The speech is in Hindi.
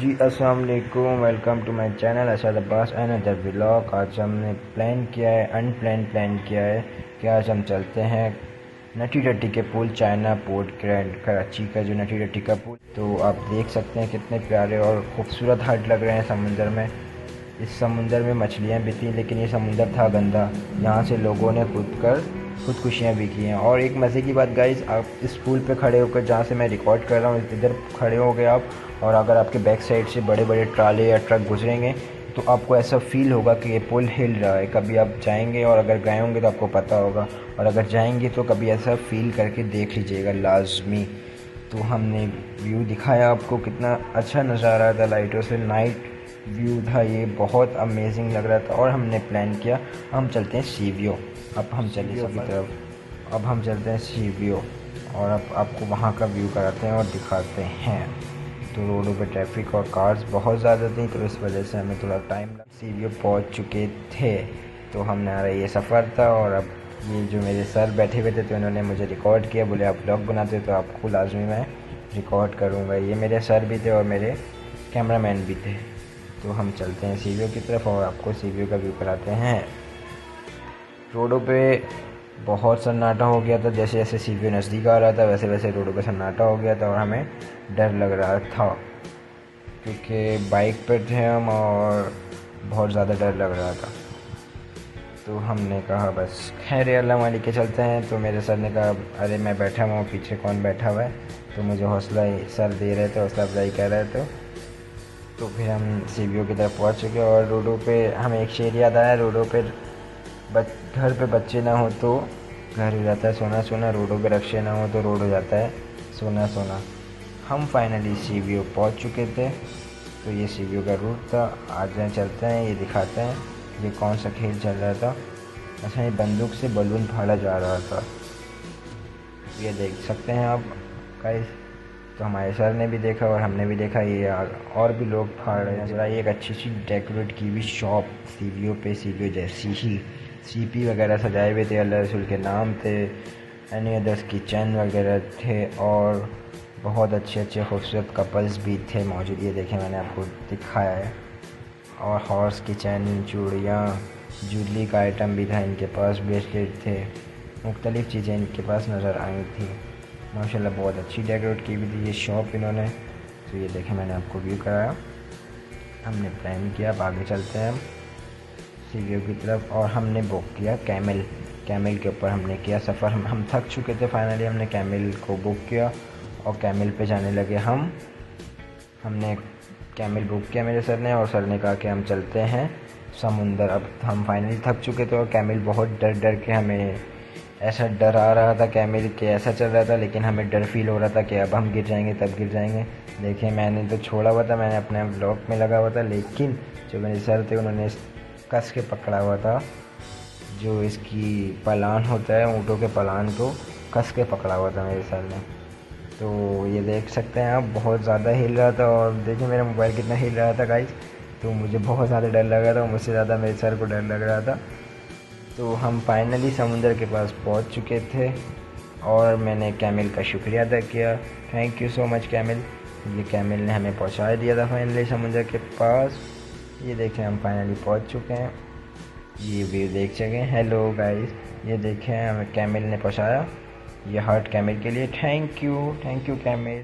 जी अस्सलाम वालेकुम, welcome to my channel Arshad Abbas and other vlog. आज हमने प्लान किया है, अनप्लान प्लान किया है कि आज हम चलते हैं नटी डट्टी के पुल, चाइना पोर्ट ग्रैंड कराची का जो नटी डट्टी का पुल। तो आप देख सकते हैं कितने प्यारे और ख़ूबसूरत हट लग रहे हैं समुंदर में। इस समुंदर में मछलियाँ भी थी, लेकिन ये समुंदर था गंदा। यहाँ से लोगों ने खुदकुशियाँ भी की हैं। और एक मज़े की बात गाइस, आप इस पुल पे खड़े होकर, जहाँ से मैं रिकॉर्ड कर रहा हूँ, इधर खड़े हो गए आप, और अगर आपके बैक साइड से बड़े बड़े ट्राले या ट्रक गुजरेंगे तो आपको ऐसा फील होगा कि ये पुल हिल रहा है। कभी आप जाएंगे, और अगर गए होंगे तो आपको पता होगा, और अगर जाएंगे तो कभी ऐसा फील करके देख लीजिएगा लाजमी। तो हमने व्यू दिखाया आपको, कितना अच्छा नज़ारा था, लाइटों से नाइट व्यू था, ये बहुत अमेजिंग लग रहा था। और हमने प्लान किया हम चलते हैं सी व्यू। अब हम चले सभी तरफ, अब हम चलते हैं सी व्यू, और अब आपको वहाँ का व्यू कराते हैं और दिखाते हैं। तो रोडों पे ट्रैफिक और कार्स बहुत ज़्यादा थी, तो इस वजह से हमें थोड़ा टाइम लगा। सी व्यू पहुँच चुके थे, तो हमारा ये सफ़र था। और अब ये जो मेरे सर बैठे हुए थे, तो इन्होंने मुझे रिकॉर्ड किया, बोले आप ब्लॉग बनाते तो आपको लाजमी मैं रिकॉर्ड करूँगा। ये मेरे सर भी थे और मेरे कैमरामैन भी थे। तो हम चलते हैं सी व्यू की तरफ और आपको सी व्यू का व्यू कराते हैं। रोडों पे बहुत सन्नाटा हो गया था, जैसे जैसे सी व्यू नज़दीक आ रहा था वैसे वैसे रोडों पे सन्नाटा हो गया था, और हमें डर लग रहा था क्योंकि बाइक पर थे हम और बहुत ज़्यादा डर लग रहा था। तो हमने कहा बस खैर अल्लाह मालिक के चलते हैं। तो मेरे सर ने कहा अरे मैं बैठा हुआ हूँ, पीछे कौन बैठा हुआ है। तो मुझे हौसला सर दे रहे थे, हौसला अफजाई कर रहे थे। तो फिर हम सी व्यू की तरफ पहुँच चुके। और रोडों पे हमें एक शेर याद आया, रोडों पे घर पे बच्चे ना हो तो घर हो जाता है सोना सोना, रोडों पे रक्षे ना हो तो रोड हो जाता है सोना सोना। हम फाइनली सी व्यू पहुँच चुके थे। तो ये सी व्यू का रूट था। आज यहाँ चलते हैं, ये दिखाते हैं ये कौन सा खेल चल रहा था। अच्छा, ये बंदूक से बलून फाड़ा जा रहा था, ये देख सकते हैं आप गाइस। तो हमारे सर ने भी देखा और हमने भी देखा, ये और भी लोग फाड़ रहे हैं। जरा एक अच्छी सी डेकोरेट की हुई शॉप सी व्यू पे, सी व्यू जैसी ही सीपी वगैरह सजाए हुए थे, अल्लाह रसूल के नाम थे, एनी अदर्स किचन वगैरह थे, और बहुत अच्छे अच्छे खूबसूरत कपल्स भी थे मौजूद। ये देखें मैंने आपको दिखाया है। और हॉर्स किचन, चूड़ियाँ, ज्वेलरी का आइटम भी था इनके पास, ब्रेसलेट थे, मुख्तलिफ़ चीज़ें इनके पास नज़र आई थी। माशाल्लाह बहुत अच्छी डेकोरेट की हुई थी ये शॉप इन्होंने। तो ये देखें मैंने आपको व्यू कराया, हमने प्लान किया अब आगे चलते हैं हम सी व्यू की तरफ। और हमने बुक किया कैमल के ऊपर हमने किया सफ़र। हम थक चुके थे, फाइनली हमने कैमल को बुक किया और कैमल पे जाने लगे हमने कैमल बुक किया मेरे सर ने, और सर ने कहा कि हम चलते हैं समुंदर। अब हम फाइनली थक चुके थे और कैमल बहुत डर डर के हमें ऐसा डर आ रहा था, कैमल के ऐसा चल रहा था, लेकिन हमें डर फील हो रहा था कि अब हम गिर जाएंगे तब गिर जाएंगे। देखिए मैंने तो छोड़ा हुआ था, मैंने अपने ब्लॉक में लगा हुआ था, लेकिन जो मेरे सर थे उन्होंने कस के पकड़ा हुआ था। जो इसकी पलान होता है, ऊँटों के पलान को कस के पकड़ा हुआ था मेरे सर ने। तो ये देख सकते हैं आप, बहुत ज़्यादा हिल रहा था। और देखिए मेरा मोबाइल कितना हिल रहा था गाइस। तो मुझे बहुत ज़्यादा डर लग रहा था, मुझसे ज़्यादा मेरे सर को डर लग रहा था। तो हम फाइनली समुंदर के पास पहुंच चुके थे, और मैंने कैमल का शुक्रिया अदा किया। Thank you so much camel. ये कैमल ने हमें पहुंचा दिया था फाइनली समुंदर के पास। ये देखें हम फाइनली पहुंच चुके हैं, ये व्यू देख सकें। हेलो गाइस, ये देखें हमें कैमल ने पहुंचाया, ये हार्ट कैमल के लिए। Thank you camel.